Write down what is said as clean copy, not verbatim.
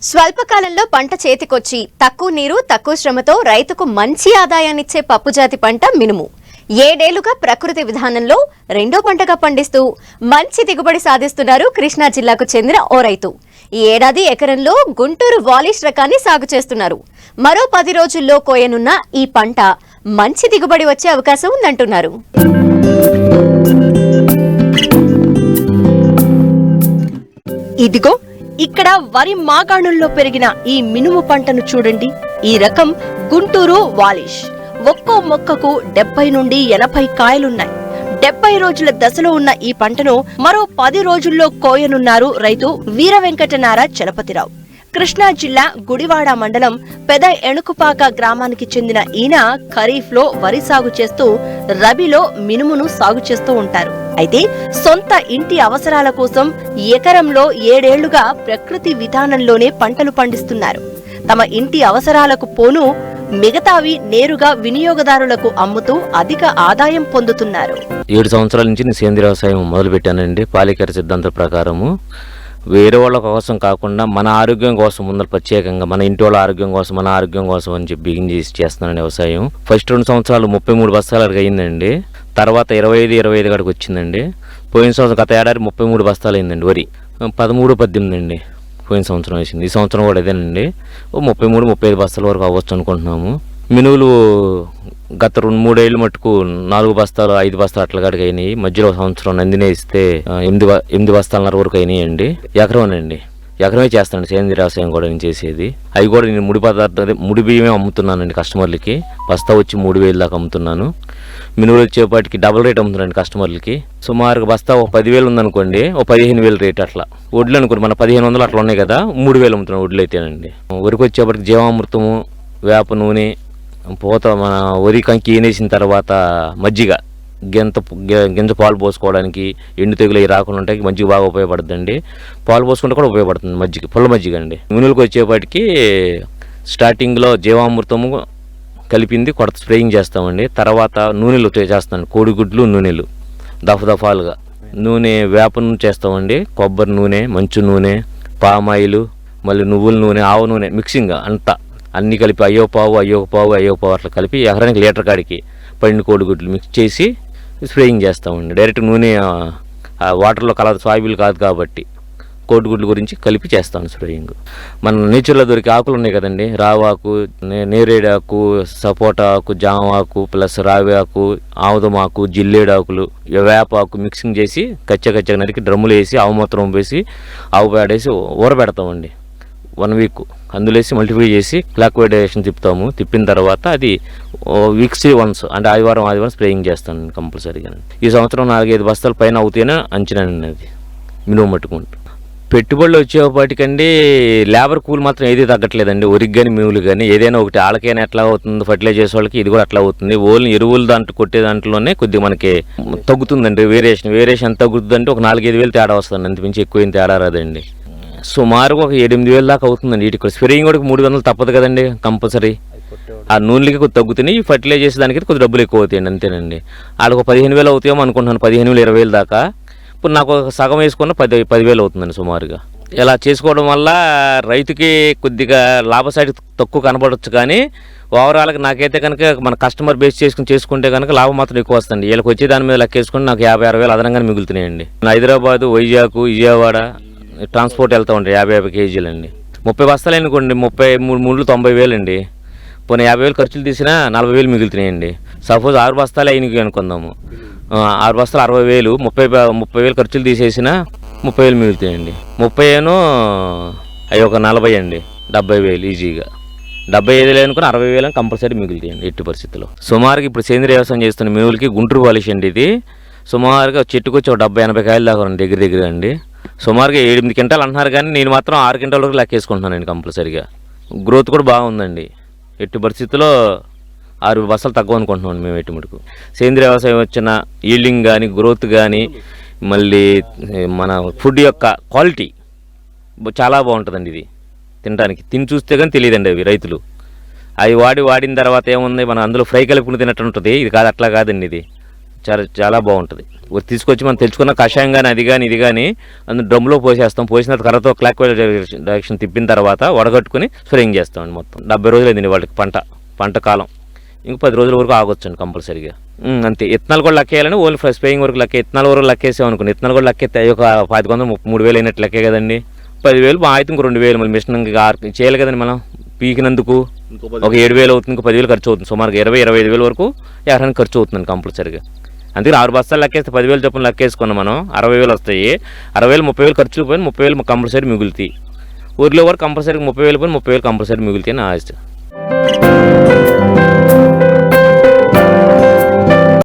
స్వల్పకాలంలో పంట చేతికొచ్చి తక్కువ నీరు తక్కువ శ్రమతో రైతుకు మంచి ఆదాయాన్నిచ్చే పప్పుజాతి పంట మినుము. ఏడేళ్లుగా ప్రకృతి విధానంలో రెండో పంటగా పండిస్తూ మంచి దిగుబడి సాధిస్తున్నారు కృష్ణా జిల్లాకు చెందిన ఓ రైతు. ఈ ఏడాది ఎకరంలో గుంటూరు వాలిష్ రకాన్ని సాగు చేస్తున్నారు. మరో 10 రోజుల్లో కోయనున్న ఈ పంట మంచి దిగుబడి వచ్చే అవకాశం ఉందంటున్నారు. ఇదిగో ఇక్కడ వరి మాగాణుల్లో పెరిగిన ఈ మినుము పంటను చూడండి. ఈ రకం గుంటూరు వాలిష్. ఒక్కో మొక్కకు 70 నుండి 80 కాయలున్నాయి. 70 రోజుల దశలో ఉన్న ఈ పంటను మరో 10 రోజుల్లో కోయనున్నారు రైతు వీర వెంకటనార చలపతిరావు. కృష్ణా జిల్లా గుడివాడ మండలం పెద ఎణుకుపాక గ్రామానికి చెందిన ఈయన ఖరీఫ్ లో వరి సాగు చేస్తూ రబీలో మినుమును సాగు చేస్తూ ఉంటారు. అయితే సొంత ఇంటి అవసరాల కోసం ఎకరంలో 7 ఏళ్లుగా ప్రకృతి విధానంలోనే పంటలు పండిస్తున్నారు. తమ ఇంటి అవసరాలకు పోను మిగతావి నేరుగా వినియోగదారులకు అమ్ముతూ అధిక ఆదాయం పొందుతున్నారు. 7 సంవత్సరాల నుంచి నేను సేంద్రీయ వ్యవసాయం మొదలు పెట్టానండి. పాలేకర సిద్ధాంతం ప్రకారము వేరే వాళ్ళ కోసం కాకుండా మన ఆరోగ్యం కోసం ముందర ప్రత్యేకంగా మన ఇంటి వాళ్ళ ఆరోగ్యం కోసం మన ఆరోగ్యం కోసం అని చెప్పి బిగిన్ చేసి చేస్తున్నాను వ్యవసాయం. ఫస్ట్ 2 సంవత్సరాలు 33 బస్తాలు అడిగి అయిందండి. తర్వాత 25 కాడికి వచ్చిందండి. పోయిన సంవత్సరం గత ఏడాది 33 బస్తాలు అయిందండి. వరి 13-18 అండి పోయిన సంవత్సరం వేసింది. ఈ సంవత్సరం కూడా ఇదేనండి. 33-35 బస్తాల వరకు అవ్వచ్చు అనుకుంటున్నాము. మినువులు గత 2-3 ఏళ్ళు మట్టుకు 4 బస్తాలు 5 బస్తాలు అట్లా కాడికి అయినాయి. మధ్యలో సంవత్సరం నందినే ఇస్తే 8 బస్తాలన్నర వరకు అయినాయండి. ఎకరమేనండి, ఎకరమే చేస్తాను సేంద్రీయ వ్యవసాయం కూడా నేను చేసేది. అవి కూడా నేను ముడి బియ్యమే అమ్ముతున్నానండి కస్టమర్లకి. బస్తా వచ్చి 3,000 దాకా అమ్ముతున్నాను. మినువులు వచ్చేపాటికి డబుల్ రేట్ అమ్ముతున్నాండి కస్టమర్లకి. సుమారుగా బస్తా ఒక 10,000 ఉందనుకోండి, ఒక 15,000 రేట్ అట్లా. వడ్లు అనుకోండి మన 1,500 అట్లా ఉన్నాయి కదా, 3,000 అమ్ముతున్నాను వడ్లు అయితేనండి. వరికి వచ్చేప్పటికి జీవామృతము, వేప నూనె, పూత మన వరి కంకి ఈనేసిన తర్వాత మజ్జిగ, గింజ పాలు పోసుకోవడానికి ఎండు తెగులు అవి రాకుండా ఉంటాయి. మజ్జిగ బాగా ఉపయోగపడుతుందండి. పాలు పోసుకుంటే కూడా ఉపయోగపడుతుంది మజ్జిగ, పుల్ల మజ్జిగ అండి. మినువులకు వచ్చేపాటికి స్టార్టింగ్లో జీవామృతము కలిపింది కొత్త స్ప్రేయింగ్ చేస్తామండి. తర్వాత నూనెలు చేస్తాను, కోడిగుడ్లు నూనెలు దఫాలుగా. నూనె వేప నూనె చేస్తామండి, కొబ్బరి నూనె, మంచు నూనె, పామాయిలు, మళ్ళీ నువ్వుల నూనె, ఆవు నూనె మిక్సింగ్ అంతా అన్నీ కలిపి అయ్యో పావు అట్లా కలిపి ఎకరానికి లీటర్ కాడికి 12 కోడిగుడ్లు మిక్స్ చేసి స్ప్రేయింగ్ చేస్తామండి. డైరెక్ట్ నూనె వాటర్లో కలర్ సాయిబుల్ కాదు కాబట్టి కోడిగుడ్ల గురించి కలిపి చేస్తాను స్ప్రేయింగ్. మన నేచర్లో దొరికే ఆకులు ఉన్నాయి కదండి, రావాకు, నేరేడాకు, సపోటా ఆకు, జామ ఆకు, ప్లస్ రావి ఆకు, ఆముదమాకు, జిల్లేడాకులు, వేపాకు మిక్సింగ్ చేసి కచ్చ నరికి డ్రమ్ములు వేసి ఆవు మూత్రం వేసి ఆవు పేడేసి ఊరబెడతామండి 1 వీక్. అందులో వేసి మల్టిప్లై చేసి క్లాక్ వైడేషన్ తిప్పుతాము. తిప్పిన తర్వాత అది వీక్స్లీ వన్స్ అంటే ఆదివారం స్ప్రేయింగ్ చేస్తాను కంపల్సరీగా. ఈ సంవత్సరం 4-5 బస్తాల పైన అవుతాయని అంచనానండి అది మినుము మట్టుకుంటూ. పెట్టుబడులు వచ్చేపాటికండి లేబర్ కూలి మాత్రం ఏది తగ్గట్లేదండి. వరికి కానీ మినువులు కానీ ఏదైనా ఒకటి ఆళ్ళకైనా ఎట్లా అవుతుంది, ఫర్టిలైజ్ చేసే వాళ్ళకి ఇది కూడా అట్లా అవుతుంది. ఓన్లీ ఎరువులు దాంట్లో కొట్టే దాంట్లోనే కొద్దిగా మనకి తగ్గుతుందండి. వేరియేషన్ ఎంత తగ్గుతుందంటే ఒక 4-5 వేలు తేడా వస్తుంది, అంతమించి ఎక్కువ ఏం తేడా రాదండి. సుమారుగా ఒక 7-8 దాకా అవుతుందండి. వీటికి స్ప్రేయింగ్ కూడా 300 తప్పదు కదండి కంపల్సరీ. ఆ నూనెలకి కొద్ది తగ్గుతున్నాయి, ఫర్టిలైజ్ చేసేదానికి కొద్ది డబ్బులు ఎక్కువ అవుతాయండి అంతేనండి. వాళ్ళకి ఒక 15,000 అవుతాయేమో అనుకుంటున్నాను, 15,000-20,000 దాకా. ఇప్పుడు నాకు ఒక సగం వేసుకున్న 10,000 అవుతుందండి సుమారుగా. ఇలా చేసుకోవడం వల్ల రైతుకి కొద్దిగా లాభసాటి తక్కువ కనబడవచ్చు, కానీ ఓవరాల్గా నాకైతే కనుక మన కస్టమర్ బేస్ చేసుకుంటే కనుక లాభం మాత్రం ఎక్కువ వస్తుంది. వీళ్ళకి వచ్చే దాని మీద లెక్కేసుకుని నాకు 50-60 వేలు అదనంగానే మిగులుతున్నాయండి. హైదరాబాదు, వైజాగ్, విజయవాడ ట్రాన్స్పోర్ట్ వెళ్తూ ఉంటాయి. 50 కేజీలు అండి. 30 బస్తాలు అనుకోండి, 33 90,000 అండి. పోనీ 50,000 ఖర్చులు తీసినా 40,000 మిగులుతున్నాయండి. సపోజ్ 6 బస్తాలు అయినవి అనుకుందాము, 6 బస్తాలు 60,000, 30,000 ఖర్చులు తీసేసినా 30,000 మిగులుతాయండి. 30 అవి ఒక 40 అండి, 70,000 ఈజీగా. 75,000 అనుకుని 60,000 కంపల్సరీ మిగులుతాయండి ఎట్టి పరిస్థితుల్లో. సుమారుగా ఇప్పుడు సేంద్రీయ వ్యవసాయం చేస్తున్న మినువులకి గుంటూరు వాలిష్ అండి. ఇది సుమారుగా చెట్టుకు వచ్చి 70-80 కాయలు దాకా దగ్గర అండి. సుమారుగా 7-8 క్వింటాలు అంటున్నారు, కానీ నేను మాత్రం 6 క్వింటాల వరకు లెక్కేసుకుంటున్నానండి కంపల్సరీగా. గ్రోత్ కూడా బాగుందండి. ఎట్టి పరిస్థితుల్లో 6 బస్తాలు తక్కువ అనుకుంటున్నాం మేము ఎట్టి మటుకు. సేంద్రీయ వ్యవసాయం వచ్చిన ఈల్డింగ్ కానీ గ్రోత్ కానీ మళ్ళీ మన ఫుడ్ యొక్క క్వాలిటీ చాలా బాగుంటుందండి. ఇది తినడానికి తిని చూస్తే కానీ తెలియదండి అవి రైతులు. అవి వాడిన తర్వాత ఏముంది, మనం అందులో ఫ్రై కలుపుకుని తినట్టు ఉంటుంది. ఇది కాదు, అట్లా కాదండి. ఇది చాలా బాగుంటుంది. తీసుకొచ్చి మనం తెచ్చుకున్న కషాయం కానీ అది కానీ ఇది కానీ అందులో డ్రమ్లో పోసేస్తాం. పోసిన తర్వాత క్లాక్ వైజ్ డైరెక్షన్ తిప్పిన తర్వాత వడగట్టుకుని స్ప్రేయింగ్ చేస్తామండి. మొత్తం 70 రోజులు అయింది వాళ్ళకి పంట కాలం. ఇంక 10 రోజుల వరకు ఆగొచ్చండి కంపల్సరీగా. అంతే. ఇత్తనాలు కూడా లెక్కేయాలని ఓన్లీ స్ప్రేయింగ్ వరకు ఇత్తనాల వరకు లెక్కేసాం అనుకోండి. ఇత్తనాలు కూడా లెక్కేస్తే ఒక 5,000-33,000 అయినట్టు లెక్కే కదండి. 10,000 మా అయితే ఇంకో 2,000 మళ్ళీ మిషన్ చేయాలి కదండి. మనం పీకినందుకు ఒక 7,000 అవుతుంది, ఇంకో 10,000 ఖర్చు అవుతుంది. సుమారుగా 20,000-25,000 వరకు ఎకరానికి ఖర్చు అవుతుంది కంపల్సరీగా. అందుకని 6 బస్తాలు లెక్కేస్తే 10,000 చొప్పున లెక్కేసుకున్నాం మనం, 60,000 వస్తాయి. 60,000 30,000 ఖర్చు పోయిన 30,000 కంపల్సరీ మిగులుతాయి. ఊరిలో వరకు కంపల్సరీ 30,000 పోయిన 30,000 కంపల్సరీ మిగులుతాయి అని ఆశ.